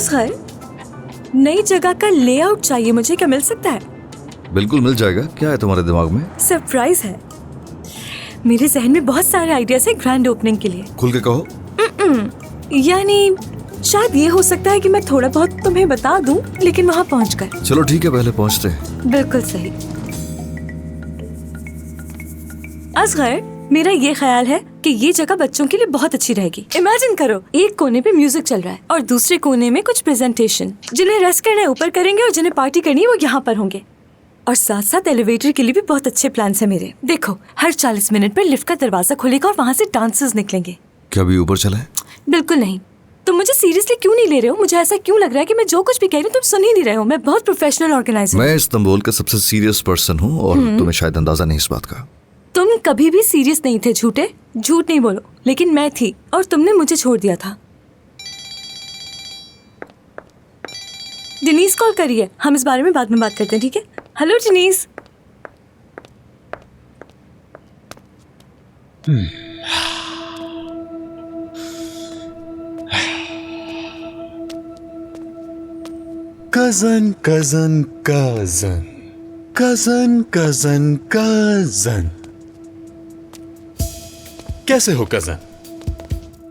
असगर, नई जगह का लेआउट चाहिए मुझे, क्या मिल सकता है? बिल्कुल मिल जाएगा। क्या है तुम्हारे दिमाग में? सरप्राइज है। मेरे जहन में बहुत सारे आइडियाज हैं ग्रैंड ओपनिंग के लिए। खुल के कहो। यानी शायद ये हो सकता है कि मैं थोड़ा बहुत तुम्हें बता दूं, लेकिन वहाँ पहुँचकर। चलो ठीक है, पहले पहुँचते हैं। बिल्कुल सही। असगर, मेरा ये ख्याल है कि ये जगह बच्चों के लिए बहुत अच्छी रहेगी। इमेजिन करो, एक कोने पे म्यूजिक चल रहा है और दूसरे कोने में कुछ प्रेजेंटेशन। जिन्हें रेस्ट करना है ऊपर करेंगे और जिन्हें पार्टी करनी है वो यहाँ पर होंगे। और साथ साथ एलिवेटर के लिए भी बहुत अच्छे प्लान्स हैं मेरे। देखो, हर 40 मिनट पर लिफ्ट का दरवाजा खुलेगा और वहाँ से डांसर्स निकलेंगे। क्या अभी ऊपर चला है? बिल्कुल नहीं। तुम मुझे सीरियसली क्यों नहीं ले रहे हो? मुझे ऐसा क्यों लग रहा है कि मैं जो कुछ भी कह रही हूँ तुम सुन ही नहीं रहे हो। मैं बहुत प्रोफेशनल ऑर्गेनाइजर। मैं इस्तांबुल का सबसे सीरियस पर्सन हूँ और तुम्हें शायद अंदाजा नहीं इस बात का। तुम कभी भी सीरियस नहीं थे, झूठ नहीं बोलो। लेकिन मैं थी और तुमने मुझे छोड़ दिया था। डिनीज कॉल करिए, हम इस बारे में बाद में बात करते हैं, ठीक है? Hello Denise. Cousin cousin cousin cousin cousin cousin, कैसे हो कजन?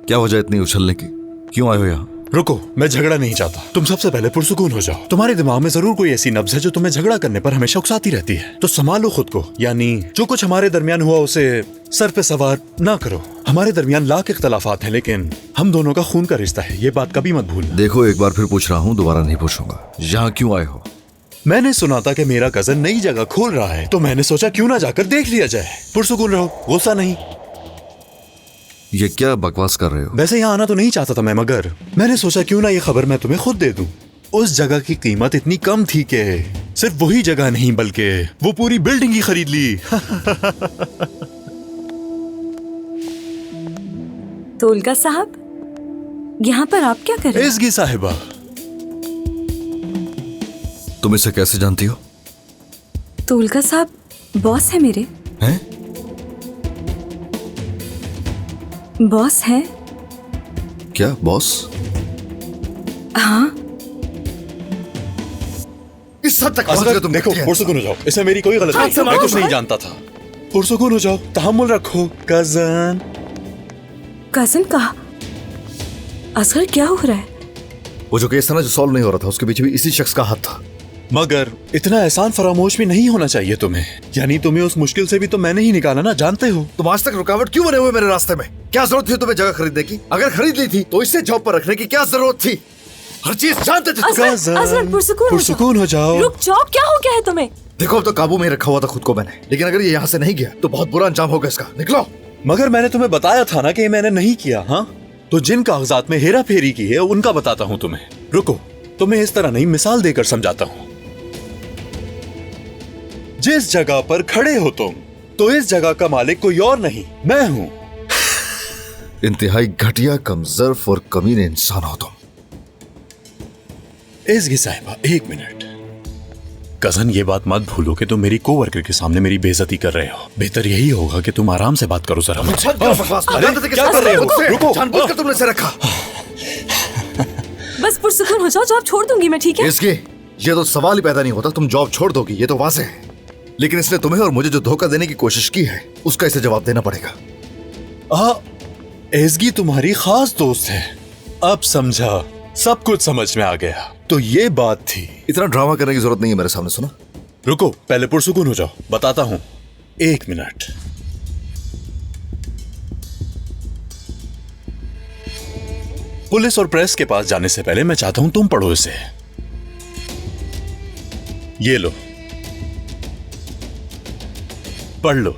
क्या वजह इतनी उछलने की? क्यों आए हो यहाँ? रुको, मैं झगड़ा नहीं चाहता। तुम सबसे पहले पुरसुकून हो जाओ। तुम्हारे दिमाग में जरूर कोई ऐसी नब्ज है जो तुम्हें झगड़ा करने पर हमेशा उकसाती रहती है। तो संभालो खुद को, यानी जो कुछ हमारे दरमियान हुआ उसे सर पे सवार ना करो। हमारे दरमियान लाख इख्तलाफात हैं, लेकिन हम दोनों का खून का रिश्ता है, ये बात कभी मत भूलना। देखो, एक बार फिर पूछ रहा हूँ, दोबारा नहीं पूछूंगा। यहाँ क्यों आए हो? मैंने सुना था कि मेरा कजन नई जगह खोल रहा है, तो मैंने सोचा क्यों ना जाकर देख लिया जाए। पुरसुकून रहो, गुस्सा नहीं। ये क्या बकवास कर रहे हो? वैसे यहाँ आना तो नहीं चाहता था मैं, मगर मैंने सोचा क्यों ना ये खबर मैं तुम्हें खुद दे दूं। उस जगह की कीमत इतनी कम थी कि सिर्फ वही जगह नहीं बल्कि वो पूरी बिल्डिंग ही खरीद ली। तोलका साहब, यहाँ पर आप क्या कर रहे हैं? एज़गी साहिबा, तुम इसे कैसे जानती हो? तोलका साहब बॉस है मेरे। हैं? बॉस है। क्या बॉस? हाँ। इस हद तक असगर, तुम देखो, पुरसुकून हो जाओ। इसमें मेरी कोई गलती नहीं, मैं कुछ नहीं जानता था। पुरसुकून हो जाओ, तहम्मुल रखो कजन। कजन कहा? असगर क्या हो रहा है? वो जो केस था ना, जो सॉल्व नहीं हो रहा था, उसके पीछे भी इसी शख्स का हाथ था। मगर इतना एहसान फरामोश भी नहीं होना चाहिए तुम्हें। यानी तुम्हें उस मुश्किल से भी तो मैंने ही निकाला ना, जानते हो। तुम आज तक रुकावट क्यों बने हुए मेरे रास्ते में? क्या जरूरत थी तुम्हें जगह खरीदने की? अगर खरीद ली थी तो इसे जॉब पर रखने की क्या जरूरत थी? हर चीज जानते थे तुम। असगर, पुरसुकून हो जाओ। रुक जाओ, क्या हो गया है तुम्हें? देखो, अब तो काबू में ही रखा हुआ था खुद को मैंने, लेकिन अगर ये यहाँ से नहीं गया तो बहुत बुरा अंजाम होगा इसका। निकलो। मगर मैंने तुम्हें बताया था ना कि मैंने नहीं किया। हाँ, तो जिन कागजात में हेरा फेरी की है उनका बताता हूँ तुम्हें। रुको, तुम्हें इस तरह नहीं, मिसाल देकर समझाता हूँ। जिस जगह पर खड़े हो तुम, तो इस जगह का मालिक कोई और नहीं, मैं हूं। इंतहाई घटिया, कमजोर और कमीने इंसान हो तुम। एज़गी साहिबा, एक मिनट। कजन, ये बात मत भूलो कि तुम मेरी कोवर्कर के सामने मेरी बेइज्जती कर रहे हो। बेहतर यही होगा कि तुम आराम से बात करो जरा। क्या कर रहे हो? रुको, जानबूझकर तुमने इसे रखा। बस पुरसुकून हो जाओ, जॉब छोड़ दूंगी मैं, ठीक है? इसके ये तो सवाल ही पैदा नहीं होता। तुम जॉब छोड़ दोगी, ये तो वाज़ेह है। लेकिन इसने तुम्हें और मुझे जो धोखा देने की कोशिश की है, उसका इसे जवाब देना पड़ेगा। एज़गी तुम्हारी खास दोस्त है। अब समझा, सब कुछ समझ में आ गया। तो ये बात थी। इतना ड्रामा करने की जरूरत नहीं है मेरे सामने, सुनो। रुको, पहले पुरसुकून हो जाओ, बताता हूं। एक मिनट। पुलिस और प्रेस के पास जाने से पहले मैं चाहता हूं तुम पढ़ो इसे। ये लो, पढ़ लो।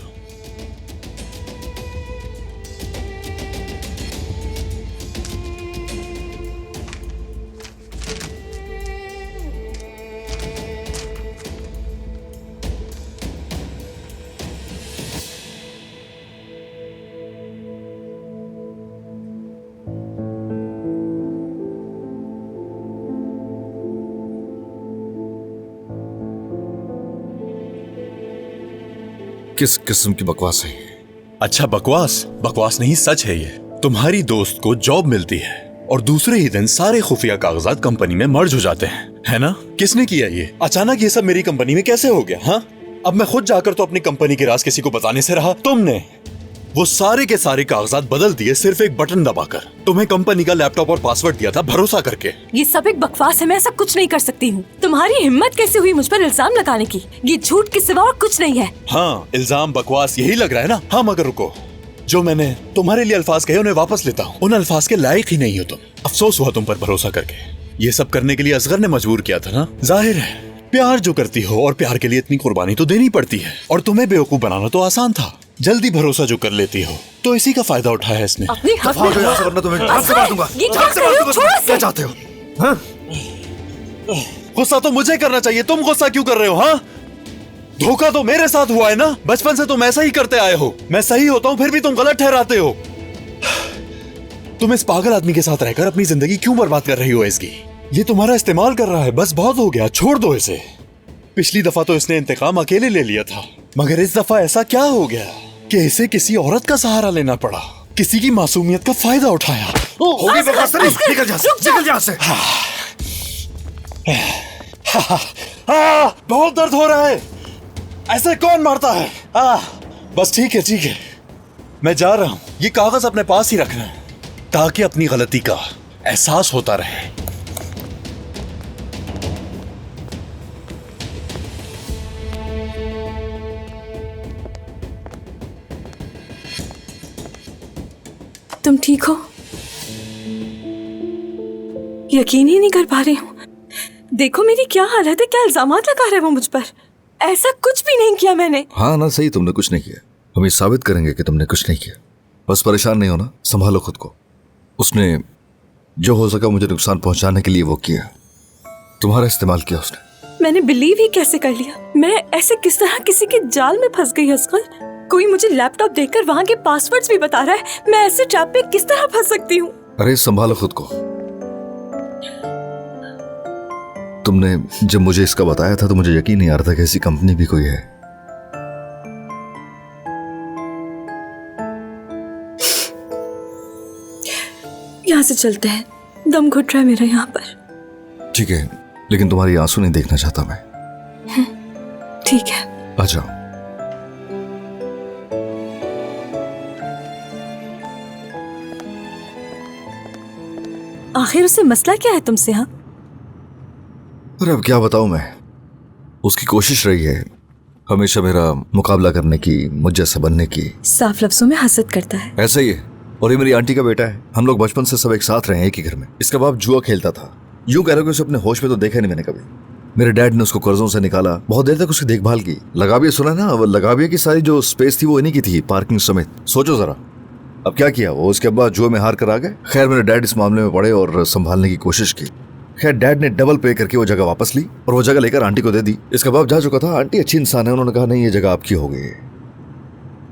किस किस्म की बकवास है ये? अच्छा, बकवास बकवास नहीं, सच है ये। तुम्हारी दोस्त को जॉब मिलती है और दूसरे ही दिन सारे खुफिया कागजात कंपनी में मर्ज हो जाते हैं, है ना? किसने किया ये? अचानक ये सब मेरी कंपनी में कैसे हो गया? हाँ, अब मैं खुद जाकर तो अपनी कंपनी के राज किसी को बताने से रहा। तुमने वो सारे के सारे कागजात बदल दिए सिर्फ एक बटन दबाकर। तुम्हें कंपनी का लैपटॉप और पासवर्ड दिया था भरोसा करके। ये सब एक बकवास है, मैं ऐसा कुछ नहीं कर सकती हूँ। तुम्हारी हिम्मत कैसे हुई मुझ पर इल्जाम लगाने की? ये झूठ के सिवा और कुछ नहीं है। हाँ, इल्जाम बकवास यही लग रहा है ना? हाँ, मगर रुको, जो मैंने तुम्हारे लिए अल्फाज कहे उन्हें वापस लेता हूँ। उन अल्फाज के लायक ही नहीं हो तुम। अफसोस हुआ तुम पर भरोसा करके। ये सब करने के लिए असगर ने मजबूर किया था ना? जाहिर है, प्यार जो करती हो और प्यार के लिए इतनी कुर्बानी तो देनी पड़ती है। और तुम्हें बेवकूफ बनाना तो आसान था। जल्दी भरोसा जो कर लेती हो तो इसी का फायदा उठाया इसने। अपनी हक दफा हो जाओ यहाँ से, वरना तुम्हें जान से मार दूंगा। ये क्या जान से कर मार रहे हो? दूंगा। छोड़ो इसे। क्या चाहते हो? हाँ? गुस्सा तो मुझे करना चाहिए, तुम गुस्सा क्यों कर रहे हो? हाँ, धोखा तो मेरे साथ हुआ है ना? बचपन से तुम ऐसा ही करते आए हो। मैं सही होता हूँ फिर भी तुम गलत ठहराते हो। तुम इस पागल आदमी के साथ रहकर अपनी जिंदगी क्यों बर्बाद कर रही हो इसकी? ये तुम्हारा इस्तेमाल कर रहा है, बस बहुत हो गया, छोड़ दो इसे। पिछली दफा तो इसने इंतकाम अकेले ले लिया था, मगर इस दफा ऐसा क्या हो गया कि इसे किसी औरत का सहारा लेना पड़ा? किसी की मासूमियत का फायदा उठाया। होगी बकवास नहीं, निकल जा, निकल जा से। बहुत दर्द हो रहा है। ऐसे कौन मारता है? बस ठीक है, ठीक है, मैं जा रहा हूं। ये कागज अपने पास ही रखना ताकि अपनी गलती का एहसास होता रहे। तुम ठीक हो? यकीन ही नहीं कर पा रही हूँ। देखो मेरी क्या हालत है, क्या इल्जामात लगा रहे हो मुझ पर। ऐसा कुछ भी नहीं किया मैंने। हाँ ना, सही, तुमने कुछ नहीं किया। हम ये साबित करेंगे कि तुमने कुछ नहीं किया। बस परेशान नहीं होना, संभालो खुद को। उसने जो हो सका मुझे नुकसान पहुंचाने के लिए वो किया। तुम्हारा इस्तेमाल किया उसने। मैंने बिलीव ही कैसे कर लिया? मैं ऐसे किस तरह किसी के जाल में फंस गई असगर? कोई मुझे लैपटॉप देकर वहाँ के पासवर्ड्स भी बता रहा है। मैं ऐसे ट्रैप पे किस तरह फंस सकती हूँ? अरे संभालो खुद को। तुमने जब मुझे इसका बताया था तो मुझे यकीन नहीं आ रहा था कि ऐसी कंपनी भी कोई है। यहाँ से चलते हैं, दम घुट रहा है मेरा यहाँ पर। ठीक है, लेकिन तुम्हारी आंसू नहीं देखना चाहता मैं। ठीक है, आ जाओ। आखिर उससे मसला क्या है तुमसे? हाँ, अरे अब क्या बताऊं मैं। उसकी कोशिश रही है हमेशा मेरा मुकाबला करने की, मुझ जैसा बनने की। साफ लफ्जों में हसद करता है। ऐसा ही है। और ये मेरी आंटी का बेटा है। हम लोग बचपन से सब एक साथ रहे हैं, एक ही घर में। इसका बाप जुआ खेलता था। यूं कह रहा कि उसे अपने होश में तो देखा नहीं मैंने कभी। मेरे डैड ने उसको कर्जों से निकाला, बहुत देर तक उसकी देखभाल की। लगाबिया सुना ना? वो लगाबिया की सारी जो स्पेस थी वो इन्हीं की थी, पार्किंग समेत। सोचो जरा, अब क्या किया वो? उसके बाद जुए में हार कर आ गए। खैर मेरे डैड इस मामले में पड़े और संभालने की कोशिश की। खैर डैड ने डबल पे करके वो जगह वापस ली और वो जगह लेकर आंटी को दे दी। इसका बाप जा चुका था। आंटी अच्छी इंसान है, उन्होंने कहा नहीं, ये जगह आपकी हो गई।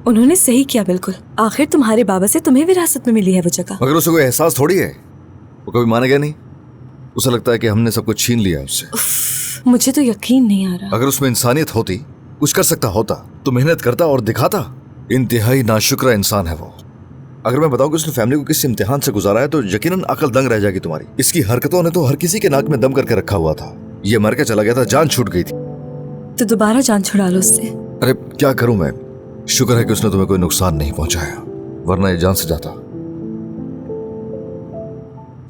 उन्होंने सही किया बिल्कुल। आखिर तुम्हारे बाबा से तुम्हें विरासत में मिली है वो जगह। मगर उसे कोई एहसास थोड़ी है, वो कभी मानेगा नहीं। उसे लगता है कि हमने सब कुछ छीन लिया उससे। मुझे तो यकीन नहीं आ रहा। अगर उसमें इंसानियत होती, कुछ कर सकता होता तो मेहनत करता और दिखाता। इंतहाई नाशुक्र इंसान है वो। अगर मैं बताऊं कि उसने फैमिली को किस इम्तिहान से गुजारा है तो यकीनन अकल दंग रह जाएगी तुम्हारी। इसकी हरकतों ने तो हर किसी के नाक में दम करके रखा हुआ था। ये मर के चला गया था, जान छूट गई थी। तो दोबारा जान छुड़ा लो उससे। अरे क्या करूं मैं। शुक्र है कि उसने तुम्हें कोई नुकसान नहीं पहुंचाया, वरना ये जान से जाता।